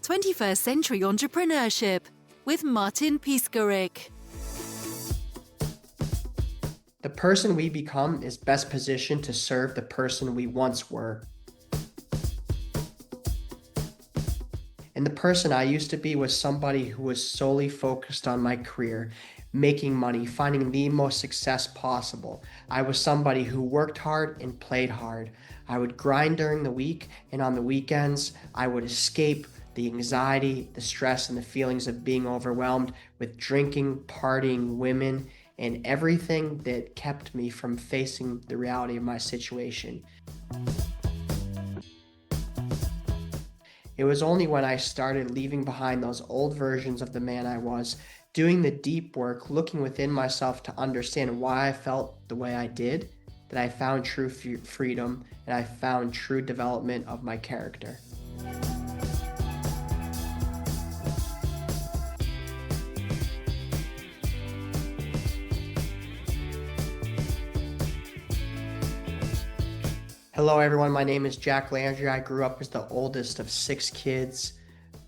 21st Century Entrepreneurship with Martin Piskarik. The person we become is best positioned to serve the person we once were. And the person I used to be was somebody who was solely focused on my career, making money, finding the most success possible. I was somebody who worked hard and played hard. I would grind during the week, and on the weekends, I would escape the anxiety, the stress, and the feelings of being overwhelmed with drinking, partying, women, and everything that kept me from facing the reality of my situation. It was only when I started leaving behind those old versions of the man I was, doing the deep work, looking within myself to understand why I felt the way I did, that I found true freedom and I found true development of my character. Hello everyone, my name is Jack Landry. I grew up as the oldest of 6 kids.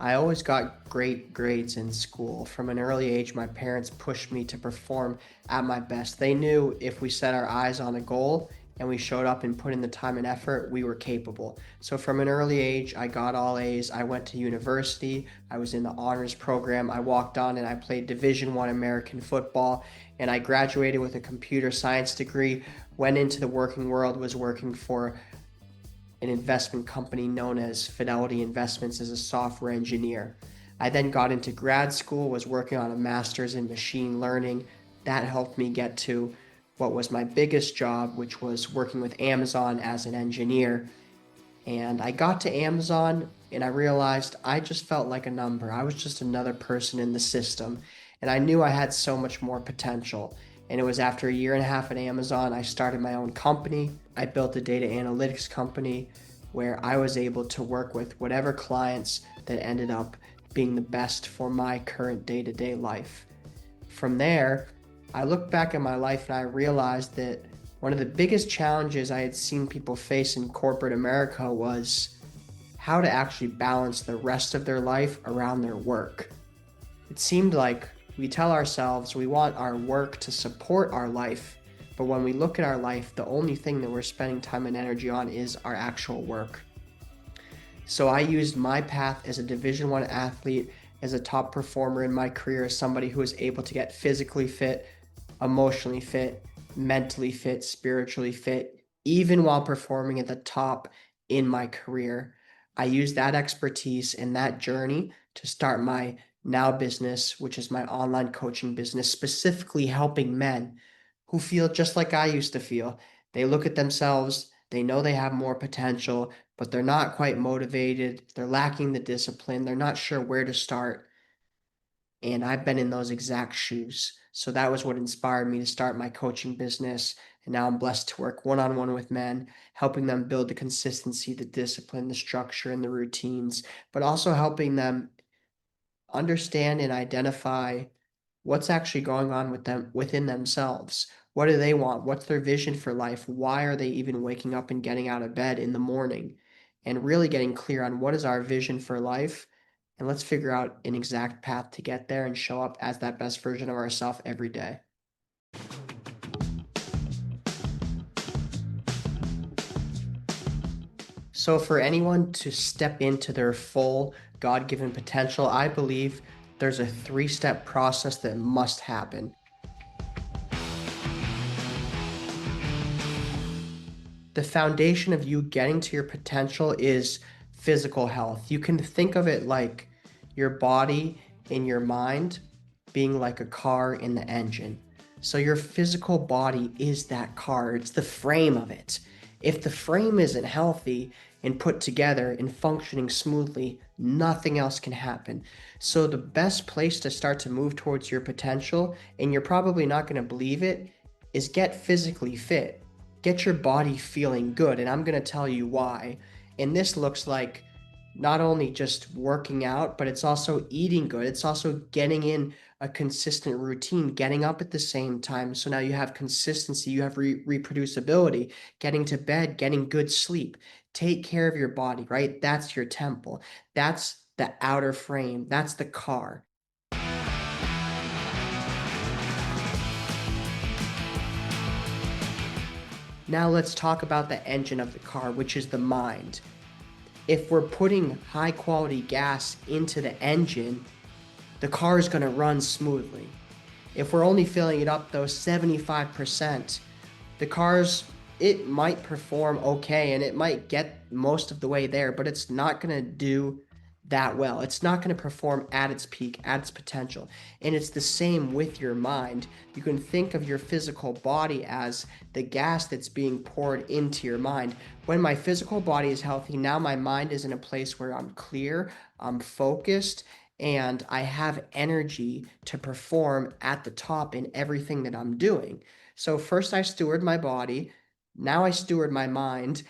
I always got great grades in school. From an early age, my parents pushed me to perform at my best. They knew if we set our eyes on a goal and we showed up and put in the time and effort, we were capable. So from an early age, I got all A's. I went to university. I was in the honors program. I walked on and I played Division I American football, and I graduated with a computer science degree, went into the working world, was working for an investment company known as Fidelity Investments as a software engineer. I then got into grad school, was working on a master's in machine learning. That helped me get to what was my biggest job, which was working with Amazon as an engineer. And I got to Amazon and I realized I just felt like a number. I was just another person in the system. And I knew I had so much more potential. And it was after a year and a half at Amazon, I started my own company. I built a data analytics company where I was able to work with whatever clients that ended up being the best for my current day-to-day life. From there, I looked back at my life and I realized that one of the biggest challenges I had seen people face in corporate America was how to actually balance the rest of their life around their work. It seemed like we tell ourselves we want our work to support our life, but when we look at our life, the only thing that we're spending time and energy on is our actual work. So I used my path as a Division I athlete, as a top performer in my career, as somebody who was able to get physically fit, emotionally fit, mentally fit, spiritually fit, even while performing at the top in my career. I used that expertise and that journey to start my now business, which is my online coaching business, specifically helping men who feel just like I used to feel. They look at themselves, they know they have more potential, but they're not quite motivated. They're lacking the discipline. They're not sure where to start. And I've been in those exact shoes. So that was what inspired me to start my coaching business. And now I'm blessed to work one-on-one with men, helping them build the consistency, the discipline, the structure, and the routines, but also helping them understand and identify what's actually going on with them within themselves. What do they want? What's their vision for life? Why are they even waking up and getting out of bed in the morning? And really getting clear on what is our vision for life. And let's figure out an exact path to get there and show up as that best version of ourselves every day. So for anyone to step into their full God-given potential, I believe there's a 3-step process that must happen. The foundation of you getting to your potential is physical health. You can think of it like your body and your mind being like a car in the engine. So your physical body is that car. It's the frame of it. If the frame isn't healthy and put together and functioning smoothly, nothing else can happen. So the best place to start to move towards your potential, and you're probably not going to believe it, is get physically fit. Get your body feeling good, and I'm going to tell you why. And this looks like not only just working out, but it's also eating good. It's also getting in a consistent routine, getting up at the same time. So now you have consistency, you have reproducibility, getting to bed, getting good sleep. Take care of your body, right? That's your temple. That's the outer frame. That's the car. Now let's talk about the engine of the car, which is the mind. If we're putting high quality gas into the engine, the car is going to run smoothly. If we're only filling it up, though, 75%, the cars, it might perform okay and it might get most of the way there, but it's not going to do that well. It's not going to perform at its peak, at its potential. And it's the same with your mind. You can think of your physical body as the gas that's being poured into your mind. When my physical body is healthy, now my mind is in a place where I'm clear, I'm focused, and I have energy to perform at the top in everything that I'm doing. So first I steward my body, now I steward my mind.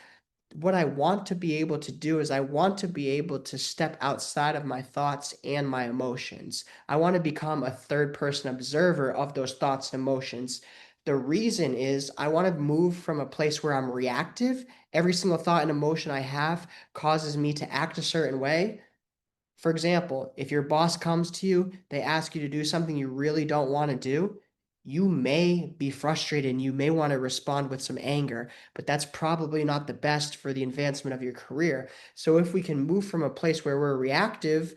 What I want to be able to do is I want to be able to step outside of my thoughts and my emotions. I want to become a third person observer of those thoughts and emotions. The reason is I want to move from a place where I'm reactive. Every single thought and emotion I have causes me to act a certain way. For example, if your boss comes to you, they ask you to do something you really don't want to do, you may be frustrated and you may want to respond with some anger, but that's probably not the best for the advancement of your career. So if we can move from a place where we're reactive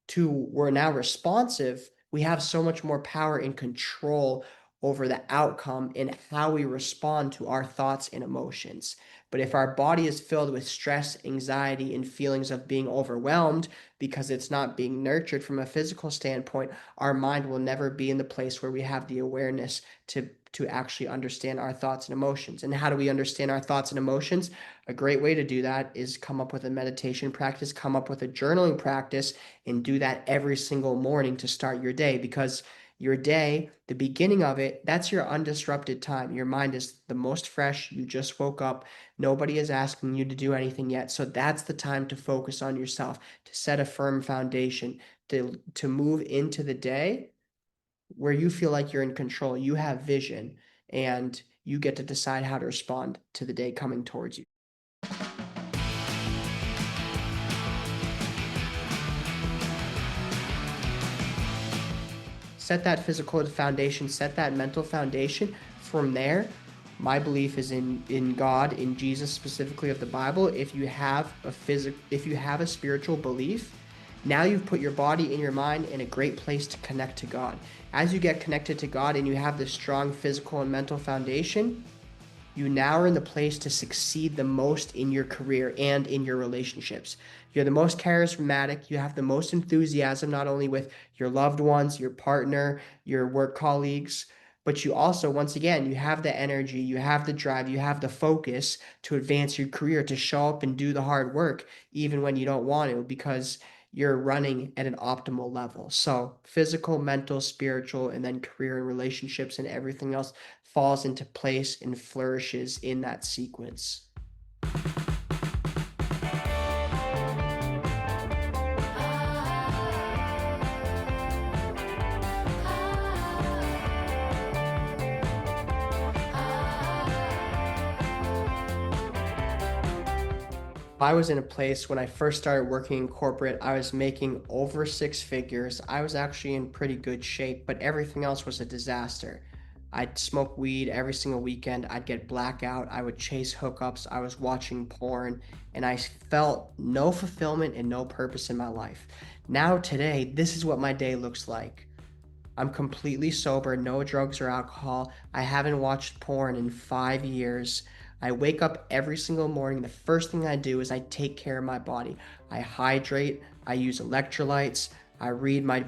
to we're now responsive, we have so much more power and control over the outcome and how we respond to our thoughts and emotions. But if our body is filled with stress, anxiety, and feelings of being overwhelmed because it's not being nurtured from a physical standpoint, our mind will never be in the place where we have the awareness to actually understand our thoughts and emotions. And how do we understand our thoughts and emotions? A great way to do that is come up with a meditation practice, come up with a journaling practice, and do that every single morning to start your day, because your day, the beginning of it, that's your undisrupted time. Your mind is the most fresh. You just woke up. Nobody is asking you to do anything yet. So that's the time to focus on yourself, to set a firm foundation, to move into the day where you feel like you're in control. You have vision and you get to decide how to respond to the day coming towards you. Set that physical foundation, set that mental foundation. From there, my belief is in God, in Jesus specifically of the Bible. If you have a spiritual belief, now you've put your body and your mind in a great place to connect to God. As you get connected to God and you have this strong physical and mental foundation, you now are in the place to succeed the most in your career and in your relationships. You're the most charismatic. You have the most enthusiasm, not only with your loved ones, your partner, your work colleagues, but you also, once again, you have the energy, you have the drive, you have the focus to advance your career, to show up and do the hard work, even when you don't want to, because you're running at an optimal level. So physical, mental, spiritual, and then career and relationships and everything else falls into place and flourishes in that sequence. I was in a place when I first started working in corporate, I was making over six figures. I was actually in pretty good shape, but everything else was a disaster. I'd smoke weed every single weekend. I'd get blackout. I would chase hookups. I was watching porn, and I felt no fulfillment and no purpose in my life. Now, today, this is what my day looks like. I'm completely sober, no drugs or alcohol. I haven't watched porn in 5 years. I wake up every single morning. The first thing I do is I take care of my body. I hydrate, I use electrolytes, I read my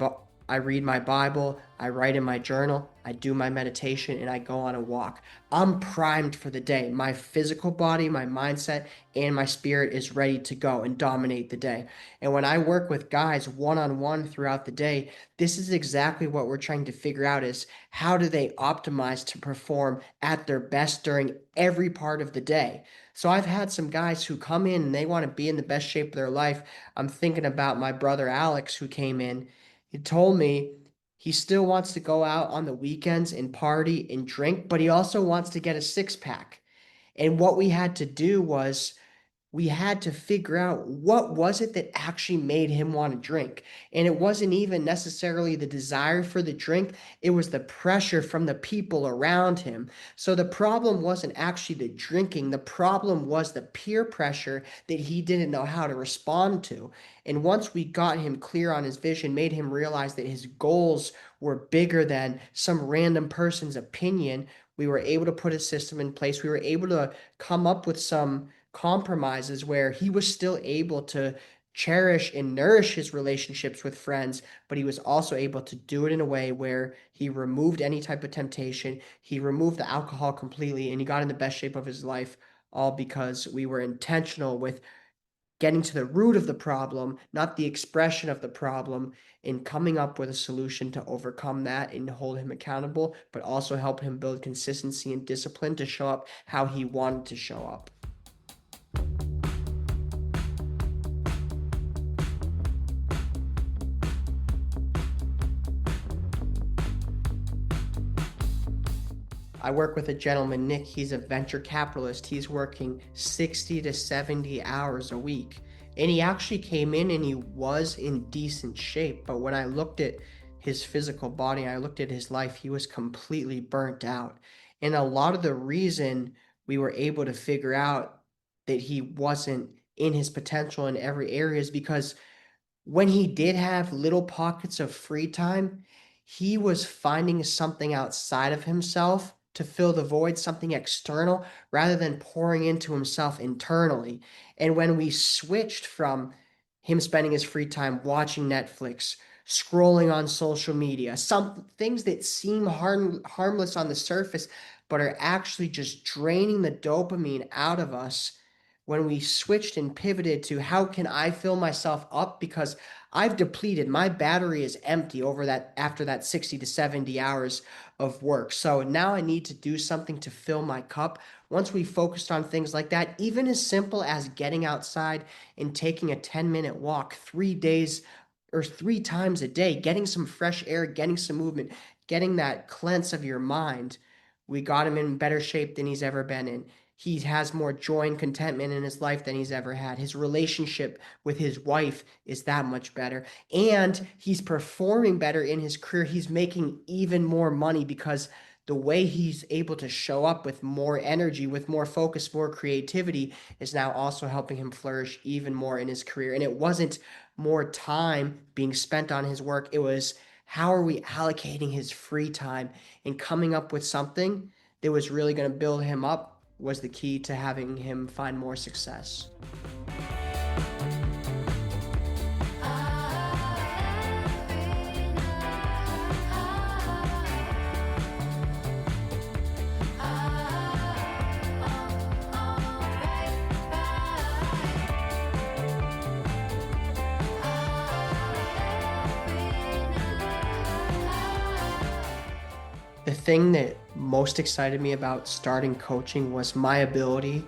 I read my Bible, I write in my journal, I do my meditation, and I go on a walk. I'm primed for the day. My physical body, my mindset, and my spirit is ready to go and dominate the day. And when I work with guys one-on-one throughout the day, this is exactly what we're trying to figure out is how do they optimize to perform at their best during every part of the day. So I've had some guys who come in and they want to be in the best shape of their life. I'm thinking about my brother Alex who came in. He told me he still wants to go out on the weekends and party and drink, but he also wants to get a six pack. And what we had to do was we had to figure out what was it that actually made him want to drink. And it wasn't even necessarily the desire for the drink, it was the pressure from the people around him. So the problem wasn't actually the drinking, the problem was the peer pressure that he didn't know how to respond to. And once we got him clear on his vision, made him realize that his goals were bigger than some random person's opinion, we were able to put a system in place. We were able to come up with some compromises where he was still able to cherish and nourish his relationships with friends, but he was also able to do it in a way where he removed any type of temptation, he removed the alcohol completely, and he got in the best shape of his life, all because we were intentional with getting to the root of the problem, not the expression of the problem, and coming up with a solution to overcome that and hold him accountable, but also help him build consistency and discipline to show up how he wanted to show up. I work with a gentleman, Nick. He's a venture capitalist. He's working 60 to 70 hours a week. And he actually came in and he was in decent shape. But when I looked at his physical body, I looked at his life, he was completely burnt out. And a lot of the reason we were able to figure out that he wasn't in his potential in every area is because when he did have little pockets of free time, he was finding something outside of himself to fill the void, something external, rather than pouring into himself internally. And when we switched from him spending his free time watching Netflix, scrolling on social media, some things that seem harmless on the surface, but are actually just draining the dopamine out of us, when we switched and pivoted to how can I fill myself up because I've depleted, my battery is empty over that after that 60 to 70 hours of work. So now I need to do something to fill my cup. Once we focused on things like that, even as simple as getting outside and taking a 10-minute walk 3 days or 3 times a day, getting some fresh air, getting some movement, getting that cleanse of your mind, we got him in better shape than he's ever been in. He has more joy and contentment in his life than he's ever had. His relationship with his wife is that much better. And he's performing better in his career. He's making even more money because the way he's able to show up with more energy, with more focus, more creativity is now also helping him flourish even more in his career. And it wasn't more time being spent on his work. It was how are we allocating his free time and coming up with something that was really going to build him up was the key to having him find more success. The thing that most excited me about starting coaching was my ability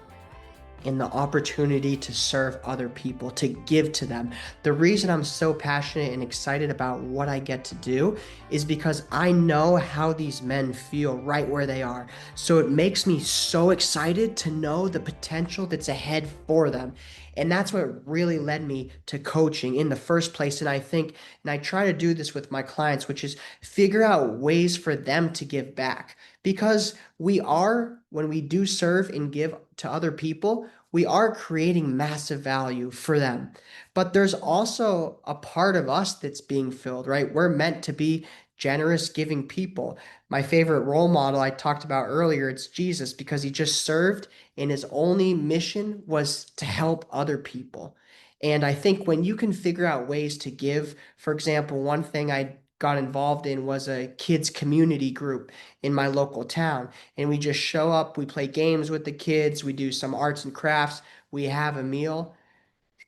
and the opportunity to serve other people, to give to them. The reason I'm so passionate and excited about what I get to do is because I know how these men feel right where they are. So it makes me so excited to know the potential that's ahead for them. And that's what really led me to coaching in the first place. And I think, and I try to do this with my clients, which is figure out ways for them to give back. Because we are, when we do serve and give to other people, we are creating massive value for them. But there's also a part of us that's being filled, right? We're meant to be generous, giving people. My favorite role model I talked about earlier, it's Jesus, because he just served and his only mission was to help other people. And I think when you can figure out ways to give, for example, one thing I got involved in was a kids community group in my local town. And we just show up, we play games with the kids, we do some arts and crafts, we have a meal.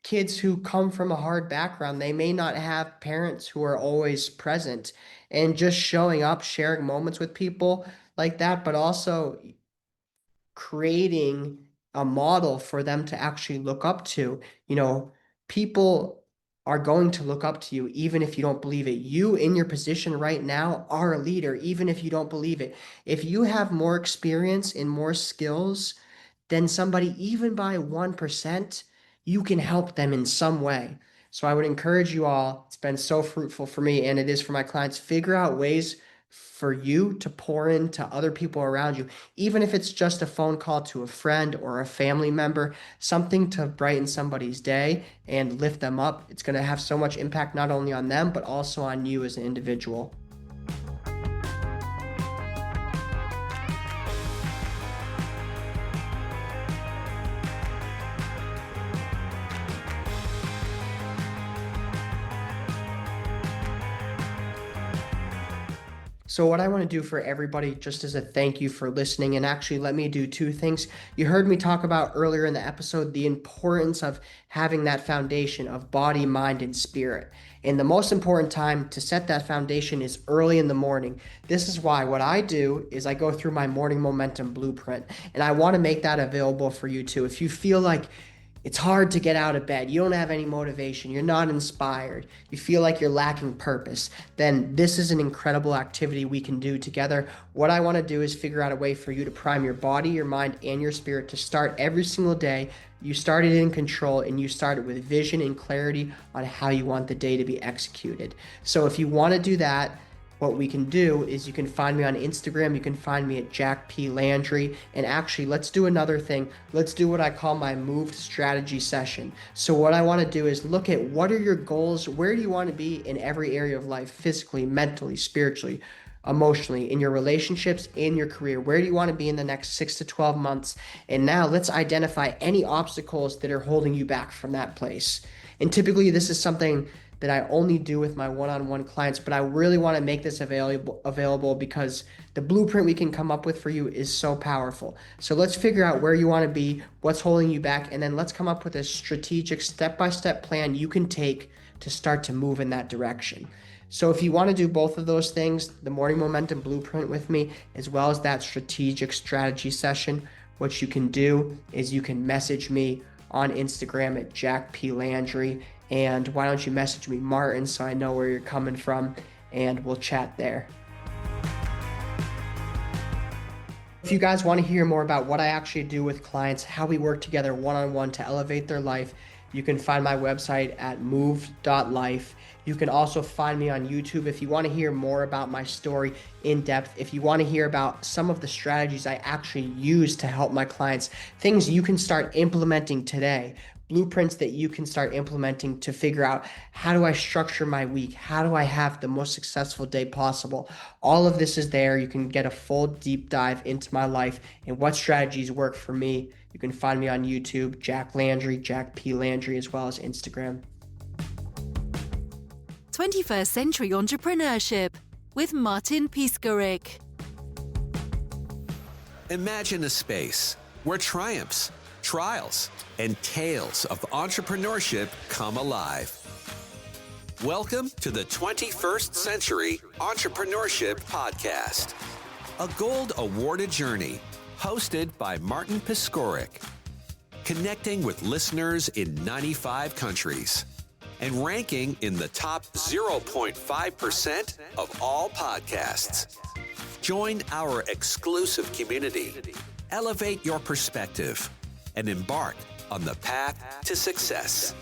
Kids who come from a hard background, they may not have parents who are always present. And just showing up, sharing moments with people like that, but also creating a model for them to actually look up to. You know, people are going to look up to you even if you don't believe it. You in your position right now are a leader, even if you don't believe it. If you have more experience and more skills then somebody, even by 1%, you can help them in some way. So I would encourage you all, it's been so fruitful for me and it is for my clients, figure out ways for you to pour into other people around you, even if it's just a phone call to a friend or a family member, something to brighten somebody's day and lift them up. It's going to have so much impact not only on them, but also on you as an individual. So what I want to do for everybody, just as a thank you for listening, and actually let me do two things. You heard me talk about earlier in the episode, the importance of having that foundation of body, mind, and spirit. And the most important time to set that foundation is early in the morning. This is why what I do is I go through my morning momentum blueprint, and I want to make that available for you too. If you feel like it's hard to get out of bed, you don't have any motivation, you're not inspired, you feel like you're lacking purpose, then this is an incredible activity we can do together. What I want to do is figure out a way for you to prime your body, your mind, and your spirit to start every single day. You started in control and you started with vision and clarity on how you want the day to be executed. So if you want to do that, what we can do is you can find me on Instagram. You can find me at Jack P. Landry. And actually, let's do another thing. Let's do what I call my moved strategy session. So what I want to do is look at what are your goals? Where do you want to be in every area of life, physically, mentally, spiritually, emotionally, in your relationships, in your career? Where do you want to be in the next 6 to 12 months? And now let's identify any obstacles that are holding you back from that place. And typically, this is something that I only do with my one-on-one clients, but I really want to make this available because the blueprint we can come up with for you is so powerful. So let's figure out where you want to be, what's holding you back, and then let's come up with a strategic step-by-step plan you can take to start to move in that direction. So if you want to do both of those things, the morning momentum blueprint with me, as well as that strategic strategy session, what you can do is you can message me on Instagram at Jack P. Landry. And why don't you message me Martin so I know where you're coming from, and we'll chat there. If you guys want to hear more about what I actually do with clients, how we work together one-on-one to elevate their life, you can find my website at moved.life. You can also find me on YouTube if you want to hear more about my story in depth. If you want to hear about some of the strategies I actually use to help my clients, things you can start implementing today, blueprints that you can start implementing to figure out, how do I structure my week? How do I have the most successful day possible? All of this is there. You can get a full deep dive into my life and what strategies work for me. You can find me on YouTube, Jack Landry, Jack P. Landry, as well as Instagram. 21st Century Entrepreneurship with Martin Piskarik. Imagine a space where triumphs, trials, and tales of entrepreneurship come alive. Welcome to the 21st Century Entrepreneurship Podcast, a gold awarded journey hosted by Martin Piskarik, connecting with listeners in 95 countries and ranking in the top 0.5% of all podcasts. Join our exclusive community, elevate your perspective, and embark on the path to success.